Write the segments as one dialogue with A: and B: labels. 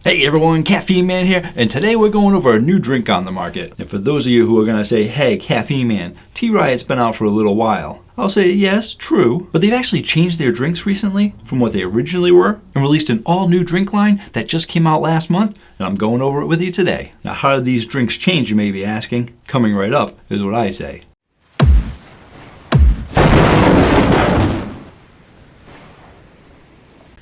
A: Hey everyone, Caffeine Man here, and today we're going over a new drink on the market. And for those of you who are going to say, hey, Caffeine Man, Riot's been out for a little while, I'll say yes, true, but they've actually changed their drinks recently from what they originally were and released an all-new drink line that just came out last month, and I'm going over it with you today. Now, how did these drinks change, you may be asking? Coming right up is what I say.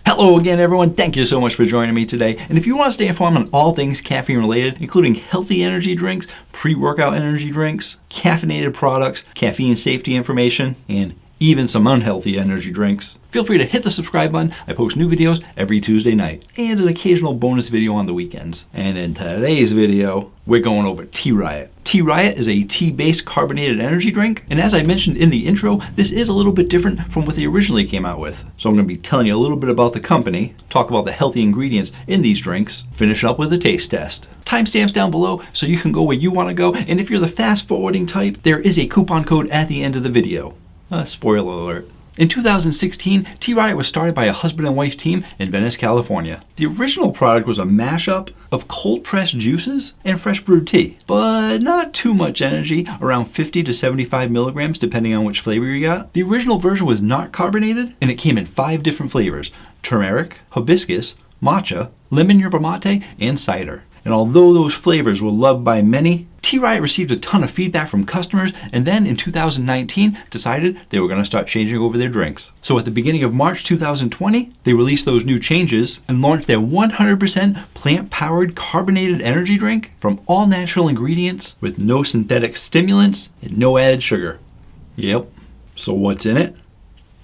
A: Hello again everyone, thank you so much for joining me today. And if you want to stay informed on all things caffeine related, including healthy energy drinks, pre-workout energy drinks, caffeinated products, caffeine safety information, and even some unhealthy energy drinks, feel free to hit the subscribe button. I post new videos every Tuesday night and an occasional bonus video on the weekends. And in today's video, we're going over Riot. Riot is a tea-based carbonated energy drink, and as I mentioned in the intro, this is a little bit different from what they originally came out with. So I'm going to be telling you a little bit about the company, talk about the healthy ingredients in these drinks, finish up with a taste test. Timestamps down below so you can go where you want to go, and if you're the fast-forwarding type, there is a coupon code at the end of the video. Spoiler alert. In 2016, Riot was started by a husband and wife team in Venice, California. The original product was a mashup of cold-pressed juices and fresh brewed tea, but not too much energy, around 50 to 75 milligrams depending on which flavor you got. The original version was not carbonated, and it came in 5 different flavors: turmeric, hibiscus, matcha, lemon yerba mate, and cider. And although those flavors were loved by many, Riot received a ton of feedback from customers, and then in 2019 decided they were going to start changing over their drinks. So at the beginning of March 2020, they released those new changes and launched their 100% plant-powered carbonated energy drink from all natural ingredients with no synthetic stimulants and no added sugar. Yep, so what's in it?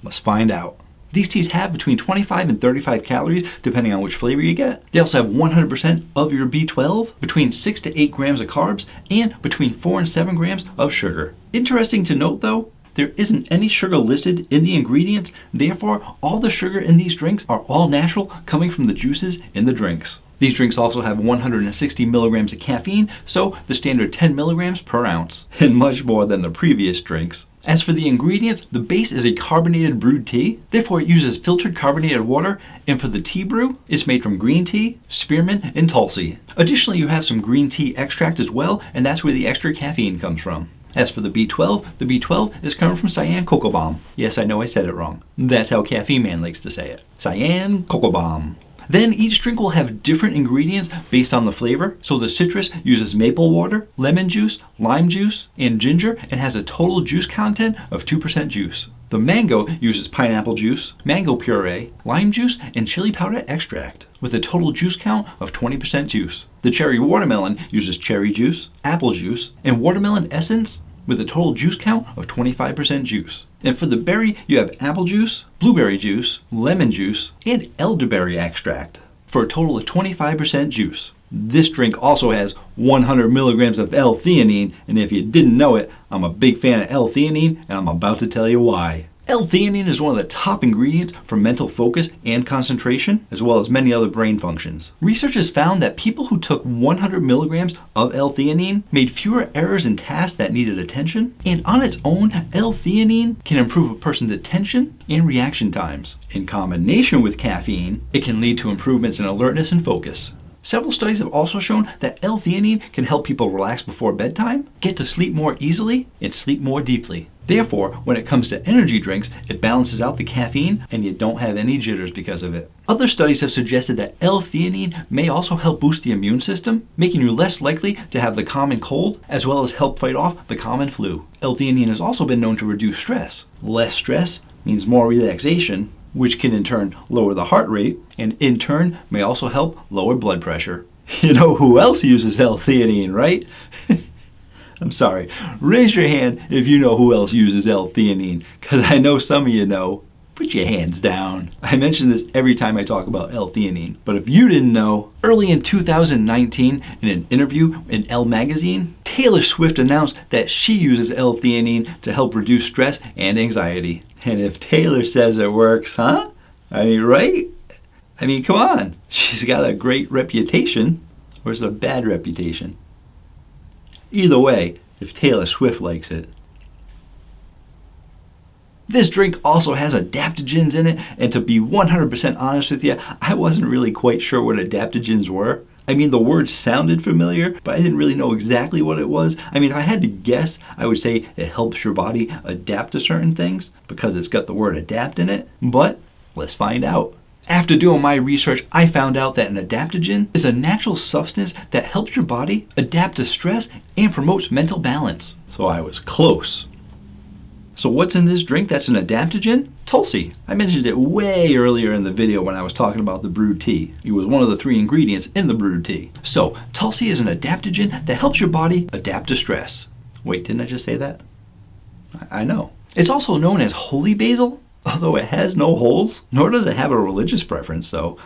A: Let's find out. These teas have between 25 and 35 calories, depending on which flavor you get. They also have 100% of your B12, between 6 to 8 grams of carbs, and between 4 and 7 grams of sugar. Interesting to note though, there isn't any sugar listed in the ingredients, therefore all the sugar in these drinks are all natural, coming from the juices in the drinks. These drinks also have 160 milligrams of caffeine, so the standard 10 milligrams per ounce, and much more than the previous drinks. As for the ingredients, the base is a carbonated brewed tea, therefore it uses filtered carbonated water, and for the tea brew, it's made from green tea, spearmint, and tulsi. Additionally, you have some green tea extract as well, and that's where the extra caffeine comes from. As for the B12 is coming from cyan cocoa bomb. Yes, I know I said it wrong. That's how Caffeine Man likes to say it. Cyan cocoa bomb. Then each drink will have different ingredients based on the flavor. So the citrus uses maple water, lemon juice, lime juice, and ginger, and has a total juice content of 2% juice. The mango uses pineapple juice, mango puree, lime juice, and chili powder extract, with a total juice count of 20% juice. The cherry watermelon uses cherry juice, apple juice, and watermelon essence, with a total juice count of 25% juice. And for the berry, you have apple juice, blueberry juice, lemon juice, and elderberry extract, for a total of 25% juice. This drink also has 100 milligrams of L-theanine, and if you didn't know it, I'm a big fan of L-theanine, and I'm about to tell you why. L-theanine is one of the top ingredients for mental focus and concentration, as well as many other brain functions. Researchers found that people who took 100 milligrams of L-theanine made fewer errors in tasks that needed attention, and on its own, L-theanine can improve a person's attention and reaction times. In combination with caffeine, it can lead to improvements in alertness and focus. Several studies have also shown that L-theanine can help people relax before bedtime, get to sleep more easily, and sleep more deeply. Therefore, when it comes to energy drinks, it balances out the caffeine and you don't have any jitters because of it. Other studies have suggested that L-theanine may also help boost the immune system, making you less likely to have the common cold, as well as help fight off the common flu. L-theanine has also been known to reduce stress. Less stress means more relaxation, which can in turn lower the heart rate, and in turn may also help lower blood pressure. You know who else uses L-theanine, right? I'm sorry. Raise your hand if you know who else uses L-theanine, because I know some of you know. Put your hands down. I mention this every time I talk about L-theanine, but if you didn't know, early in 2019, in an interview in Elle magazine, Taylor Swift announced that she uses L-theanine to help reduce stress and anxiety. And if Taylor says it works, huh? I mean, right? I mean, come on. She's got a great reputation, or is it a bad reputation? Either way, if Taylor Swift likes it. This drink also has adaptogens in it, and to be 100% honest with you, I wasn't really quite sure what adaptogens were. I mean, the word sounded familiar, but I didn't really know exactly what it was. I mean, if I had to guess, I would say it helps your body adapt to certain things because it's got the word adapt in it, but let's find out. After doing my research, I found out that an adaptogen is a natural substance that helps your body adapt to stress and promotes mental balance. So I was close. So what's in this drink that's an adaptogen? Tulsi. I mentioned it way earlier in the video when I was talking about the brewed tea. It was one of the 3 ingredients in the brewed tea. So Tulsi is an adaptogen that helps your body adapt to stress. Wait, didn't I just say that? I know. It's also known as holy basil, although it has no holes, nor does it have a religious preference, so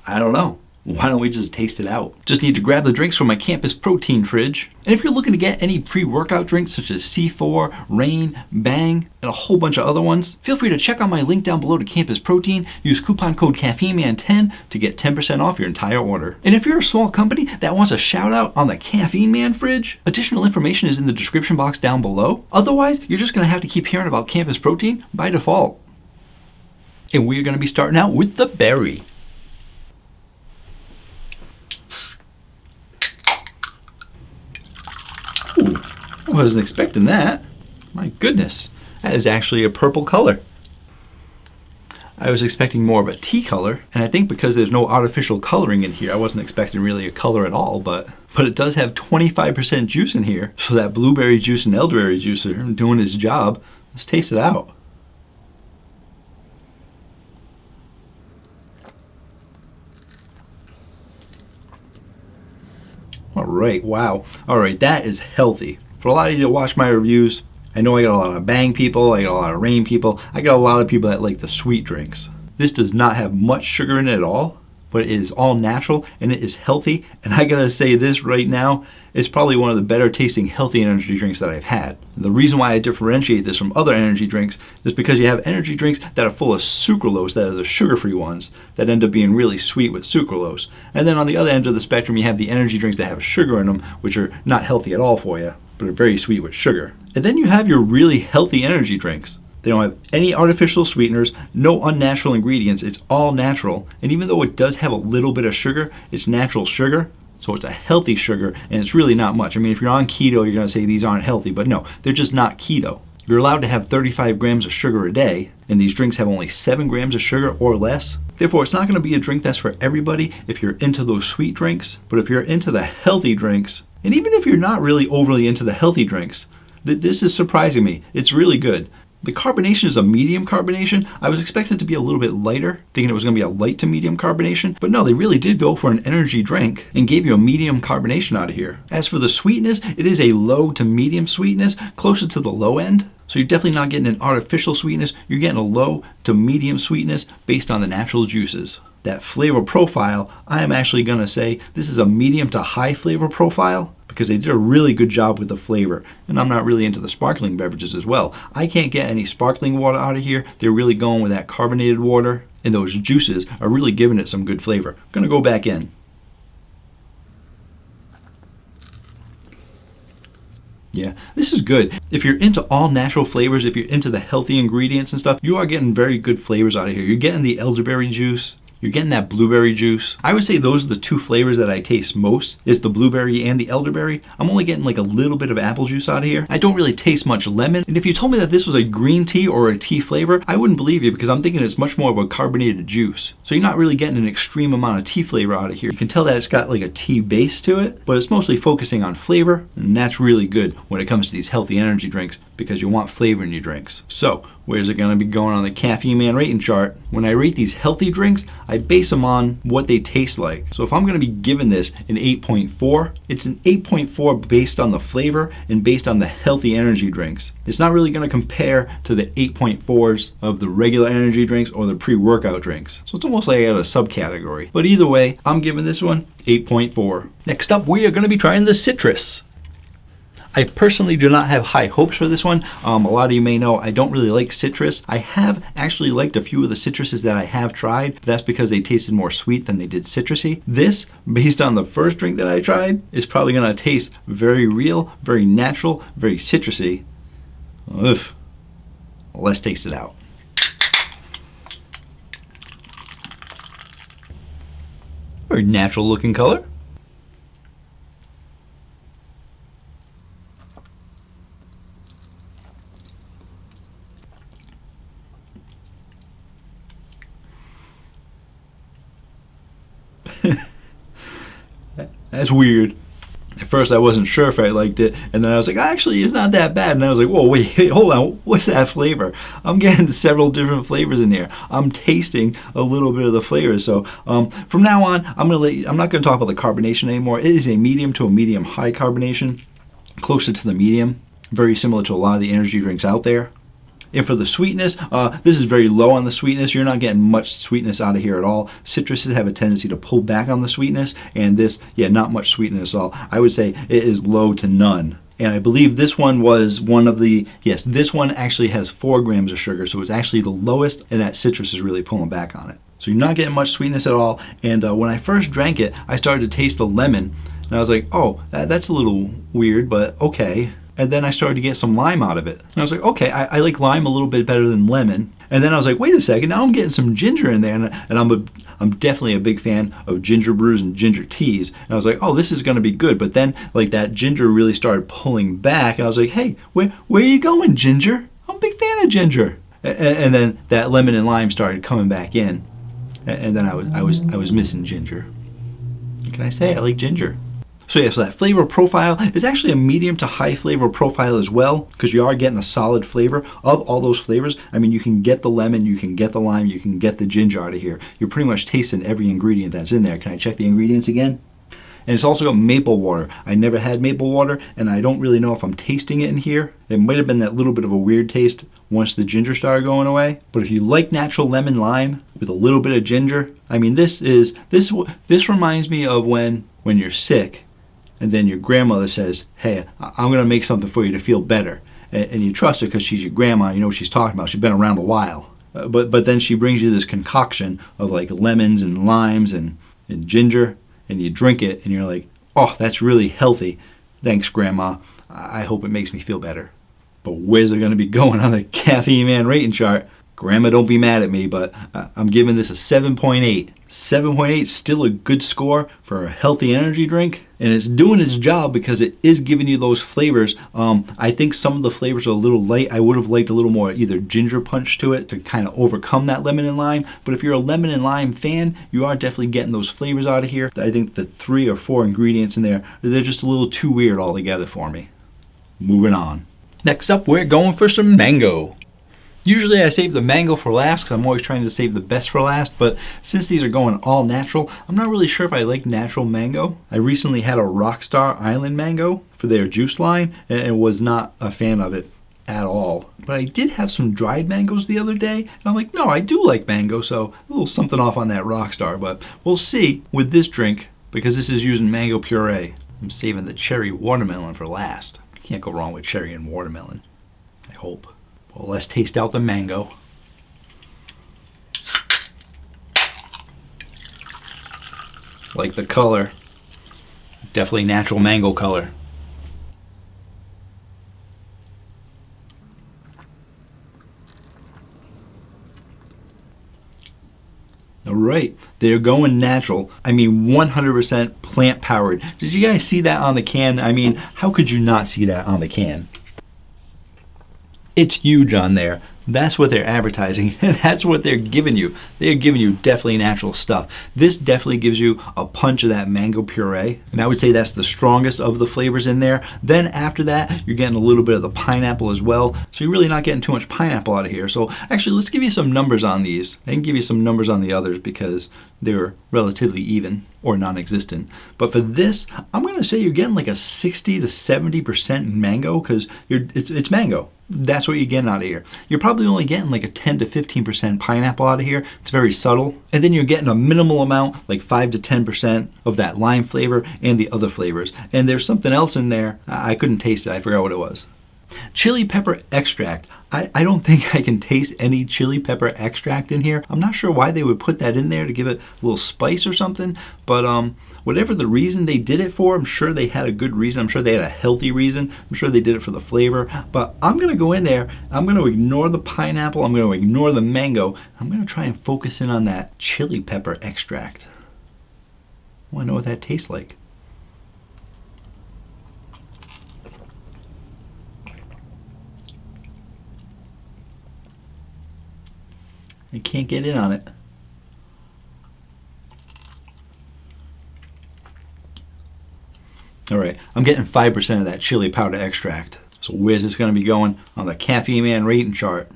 A: I don't know. Why don't we just taste it out? Just need to grab the drinks from my campus protein fridge. And if you're looking to get any pre-workout drinks such as C4, Rain, Bang, and a whole bunch of other ones, feel free to check out my link down below to Campus Protein. Use coupon code CaffeineMan10 to get 10% off your entire order. And if you're a small company that wants a shout out on the Caffeine Man fridge, additional information is in the description box down below. Otherwise, you're just going to have to keep hearing about Campus Protein by default. And we're going to be starting out with the berry. Ooh, I wasn't expecting that. My goodness, that is actually a purple color. I was expecting more of a tea color, and I think because there's no artificial coloring in here, I wasn't expecting really a color at all, but it does have 25% juice in here, so that blueberry juice and elderberry juice are doing its job. Let's taste it out. All right, wow. All right, that is healthy. For a lot of you that watch my reviews, I know I got a lot of Bang people, I got a lot of Rain people, I got a lot of people that like the sweet drinks. This does not have much sugar in it at all, but it is all natural and it is healthy. And I gotta say this right now, it's probably one of the better tasting healthy energy drinks that I've had. And the reason why I differentiate this from other energy drinks is because you have energy drinks that are full of sucralose, that are the sugar-free ones, that end up being really sweet with sucralose. And then on the other end of the spectrum, you have the energy drinks that have sugar in them, which are not healthy at all for you, but are very sweet with sugar. And then you have your really healthy energy drinks. They don't have any artificial sweeteners, no unnatural ingredients, it's all natural. And even though it does have a little bit of sugar, it's natural sugar. So it's a healthy sugar, and it's really not much. I mean, if you're on keto, you're gonna say these aren't healthy, but no, they're just not keto. You're allowed to have 35 grams of sugar a day, and these drinks have only 7 grams of sugar or less. Therefore, it's not gonna be a drink that's for everybody if you're into those sweet drinks, but if you're into the healthy drinks, and even if you're not really overly into the healthy drinks, this is surprising me. It's really good. The carbonation is a medium carbonation. I was expecting it to be a little bit lighter, thinking it was going to be a light to medium carbonation, but no, they really did go for an energy drink and gave you a medium carbonation out of here. As for the sweetness, it is a low to medium sweetness, closer to the low end. So you're definitely not getting an artificial sweetness, you're getting a low to medium sweetness based on the natural juices. That flavor profile, I am actually going to say this is a medium to high flavor profile, because they did a really good job with the flavor. And I'm not really into the sparkling beverages as well. I can't get any sparkling water out of here. They're really going with that carbonated water, and those juices are really giving it some good flavor. I'm gonna go back in. Yeah, this is good. If you're into all natural flavors, if you're into the healthy ingredients and stuff, you are getting very good flavors out of here. You're getting the elderberry juice, you're getting that blueberry juice. I would say those are the 2 flavors that I taste most, is the blueberry and the elderberry. I'm only getting like a little bit of apple juice out of here. I don't really taste much lemon. And if you told me that this was a green tea or a tea flavor, I wouldn't believe you, because I'm thinking it's much more of a carbonated juice. So you're not really getting an extreme amount of tea flavor out of here. You can tell that it's got like a tea base to it, but it's mostly focusing on flavor, and that's really good when it comes to these healthy energy drinks, because you want flavor in your drinks. So where's it gonna be going on the Caffeine Man rating chart? When I rate these healthy drinks, I base them on what they taste like. So if I'm gonna be giving this an 8.4, it's an 8.4 based on the flavor and based on the healthy energy drinks. It's not really gonna compare to the 8.4s of the regular energy drinks or the pre-workout drinks. So it's almost like I got a subcategory. But either way, I'm giving this one 8.4. Next up, we are gonna be trying the citrus. I personally do not have high hopes for this one. A lot of you may know I don't really like citrus. I have actually liked a few of the citruses that I have tried, but that's because they tasted more sweet than they did citrusy. This, based on the first drink that I tried, is probably gonna taste very real, very natural, very citrusy. Ugh. Well, let's taste it out. Very natural looking color. That's weird. At first I wasn't sure if I liked it, and then I was like, actually, it's not that bad. And I was like, whoa, wait, hold on, what's that flavor? I'm getting several different flavors in here. I'm tasting a little bit of the flavors. So from now on, I'm not gonna talk about the carbonation anymore. It is a medium to a medium high carbonation, closer to the medium, very similar to a lot of the energy drinks out there. And for the sweetness, this is very low on the sweetness. You're not getting much sweetness out of here at all. Citruses have a tendency to pull back on the sweetness, and this, yeah, not much sweetness at all. I would say it is low to none. And I believe this one was one of the, yes, this one actually has 4 grams of sugar, so it's actually the lowest, and that citrus is really pulling back on it. So you're not getting much sweetness at all. And when I first drank it, I started to taste the lemon, and I was like, oh, that's a little weird, but okay. And then I started to get some lime out of it. And I was like, okay, I like lime a little bit better than lemon. And then I was like, wait a second, now I'm getting some ginger in there. And I'm definitely a big fan of ginger brews and ginger teas. And I was like, oh, this is gonna be good. But then like that ginger really started pulling back. And I was like, hey, where are you going, ginger? I'm a big fan of ginger. And then that lemon and lime started coming back in. And then I was missing ginger. What can I say? I like ginger. So yeah, so that flavor profile is actually a medium to high flavor profile as well, because you are getting a solid flavor of all those flavors. I mean, you can get the lemon, you can get the lime, you can get the ginger out of here. You're pretty much tasting every ingredient that's in there. Can I check the ingredients again? And it's also got maple water. I never had maple water, and I don't really know if I'm tasting it in here. It might have been that little bit of a weird taste once the ginger started going away. But if you like natural lemon lime with a little bit of ginger, I mean, this reminds me of when you're sick, and then your grandmother says, hey, I'm going to make something for you to feel better. And you trust her because she's your grandma, you know what she's talking about. She's been around a while. But then she brings you this concoction of like lemons and limes and ginger, and you drink it, and you're like, oh, that's really healthy. Thanks, Grandma. I hope it makes me feel better. But where's it going to be going on the Caffeine Man rating chart? Grandma, don't be mad at me, but I'm giving this a 7.8. 7.8 is still a good score for a healthy energy drink, and it's doing its job because it is giving you those flavors. I think some of the flavors are a little light. I would have liked a little more either ginger punch to it to kind of overcome that lemon and lime, but if you're a lemon and lime fan, you are definitely getting those flavors out of here. I think the 3 or 4 ingredients in there, they're just a little too weird altogether for me. Moving on. Next up, we're going for some mango. Usually I save the mango for last because I'm always trying to save the best for last, but since these are going all natural, I'm not really sure if I like natural mango. I recently had a Rockstar Island mango for their juice line and was not a fan of it at all. But I did have some dried mangoes the other day, and I'm like, no, I do like mango, so a little something off on that Rockstar, but we'll see with this drink because this is using mango puree. I'm saving the cherry watermelon for last. Can't go wrong with cherry and watermelon, I hope. Well, let's taste out the mango. Like the color, definitely natural mango color. All right, they're going natural. I mean, 100% plant powered. Did you guys see that on the can? I mean, how could you not see that on the can? It's huge on there. That's what they're advertising, and that's what they're giving you. They're giving you definitely natural stuff. This definitely gives you a punch of that mango puree, and I would say that's the strongest of the flavors in there. Then after that, you're getting a little bit of the pineapple as well, so you're really not getting too much pineapple out of here. So actually, let's give you some numbers on these. I can give you some numbers on the others because they're relatively even or non-existent. But for this, I'm gonna say you're getting like a 60 to 70% mango because it's mango. That's what you're getting out of here. You're probably only getting like a 10 to 15% pineapple out of here. It's very subtle. And then you're getting a minimal amount, like 5 to 10% of that lime flavor and the other flavors. And there's something else in there. I couldn't taste it. I forgot what it was. Chili pepper extract. I don't think I can taste any chili pepper extract in here. I'm not sure why they would put that in there to give it a little spice or something, but whatever the reason they did it for, I'm sure they had a good reason. I'm sure they had a healthy reason. I'm sure they did it for the flavor. But I'm going to go in there. I'm going to ignore the pineapple. I'm going to ignore the mango. I'm going to try and focus in on that chili pepper extract. I want to know what that tastes like. I can't get in on it. All right, I'm getting 5% of that chili powder extract. So where's this going to be going? On the Caffeine Man rating chart.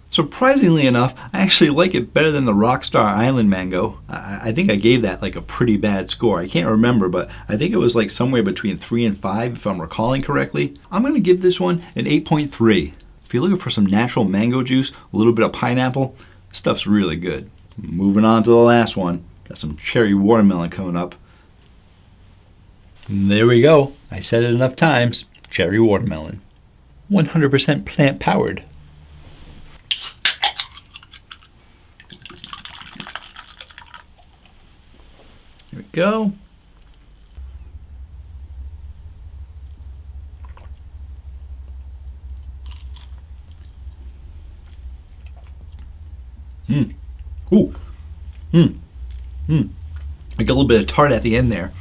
A: Surprisingly enough, I actually like it better than the Rockstar Island Mango. I think I gave that like a pretty bad score. I can't remember, but I think it was like somewhere between 3 and 5 if I'm recalling correctly. I'm going to give this one an 8.3. If you're looking for some natural mango juice, a little bit of pineapple, stuff's really good. Moving on to the last one. Got some cherry watermelon coming up. And there we go. I said it enough times. Cherry watermelon. 100% plant powered. Here we go. Ooh. I get a little bit of tart at the end there.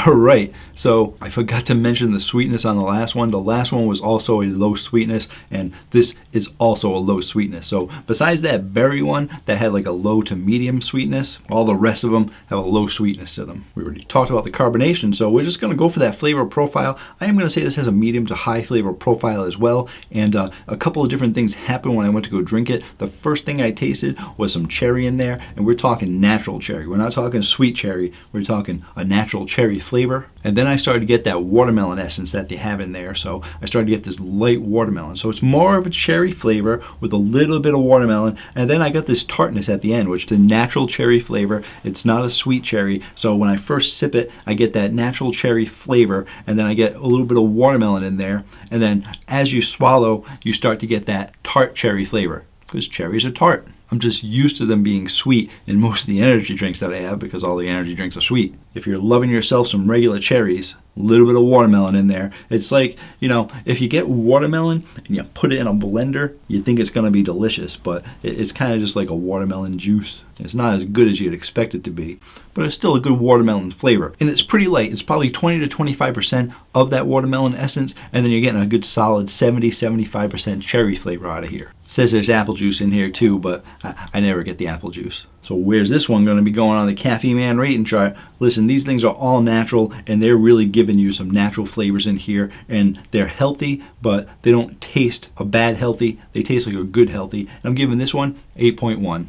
A: All right, so I forgot to mention the sweetness on the last one. The last one was also a low sweetness, and this is also a low sweetness. So besides that berry one that had like a low to medium sweetness, all the rest of them have a low sweetness to them. We already talked about the carbonation, so we're just gonna go for that flavor profile. I am gonna say this has a medium to high flavor profile as well, and a couple of different things happened when I went to go drink it. The first thing I tasted was some cherry in there, and we're talking natural cherry. We're not talking sweet cherry, we're talking a natural cherry flavor. And then I started to get that watermelon essence that they have in there. So I started to get this light watermelon. So it's more of a cherry flavor with a little bit of watermelon. And then I got this tartness at the end, which is a natural cherry flavor. It's not a sweet cherry. So when I first sip it, I get that natural cherry flavor. And then I get a little bit of watermelon in there. And then as you swallow, you start to get that tart cherry flavor, because cherries are tart. I'm just used to them being sweet in most of the energy drinks that I have, because all the energy drinks are sweet. If you're loving yourself some regular cherries, a little bit of watermelon in there. It's like, you know, if you get watermelon and you put it in a blender, you think it's going to be delicious, but it's kind of just like a watermelon juice. It's not as good as you'd expect it to be, but it's still a good watermelon flavor. And it's pretty light. It's probably 20 to 25% of that watermelon essence, and then you're getting a good solid 70-75% cherry flavor out of here. It says there's apple juice in here too, but I never get the apple juice. So where's this one going to be going on the Caffeine Man rating chart? Listen, these things are all natural, and they're really giving you some natural flavors in here, and they're healthy, but they don't taste a bad healthy. They taste like a good healthy. And I'm giving this one 8.1.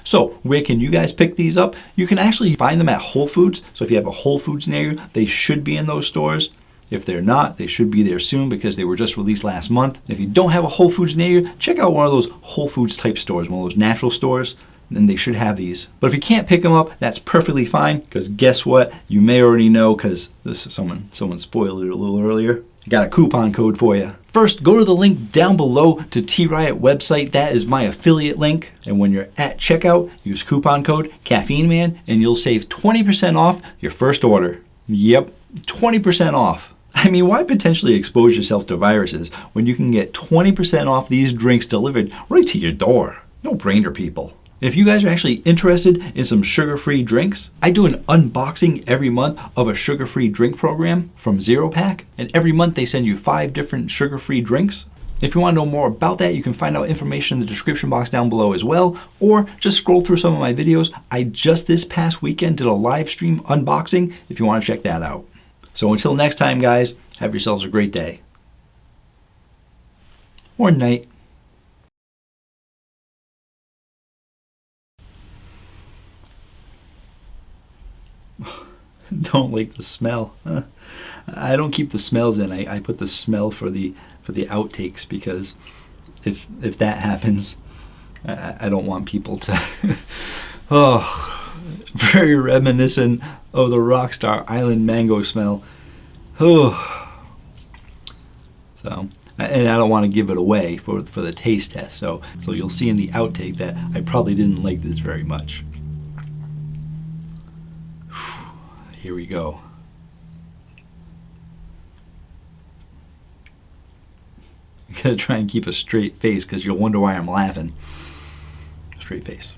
A: So where can you guys pick these up? You can actually find them at Whole Foods. So if you have a Whole Foods near you, they should be in those stores. If they're not, they should be there soon, because they were just released last month. If you don't have a Whole Foods near you, check out one of those Whole Foods type stores, one of those natural stores. Then they should have these. But if you can't pick them up, that's perfectly fine, because guess what? You may already know, because this is someone spoiled it a little earlier. I got a coupon code for you. First, go to the link down below to T-Riot website. That is my affiliate link. And when you're at checkout, use coupon code CaffeineMan, and you'll save 20% off your first order. Yep, 20% off. I mean, why potentially expose yourself to viruses when you can get 20% off these drinks delivered right to your door? No brainer, people. If you guys are actually interested in some sugar-free drinks, I do an unboxing every month of a sugar-free drink program from Zero Pack, and every month they send you 5 different sugar-free drinks. If you want to know more about that, you can find out information in the description box down below as well, or just scroll through some of my videos. I just this past weekend did a live stream unboxing if you want to check that out. So until next time, guys, have yourselves a great day. Or night. Don't like the smell. I don't keep the smells in. I put the smell for the outtakes, because if that happens, I don't want people to. Oh, very reminiscent of the Rockstar Island mango smell. Oh, so. And I don't want to give it away for the taste test. So you'll see in the outtake that I probably didn't like this very much. Here we go. I gotta try and keep a straight face because you'll wonder why I'm laughing. Straight face.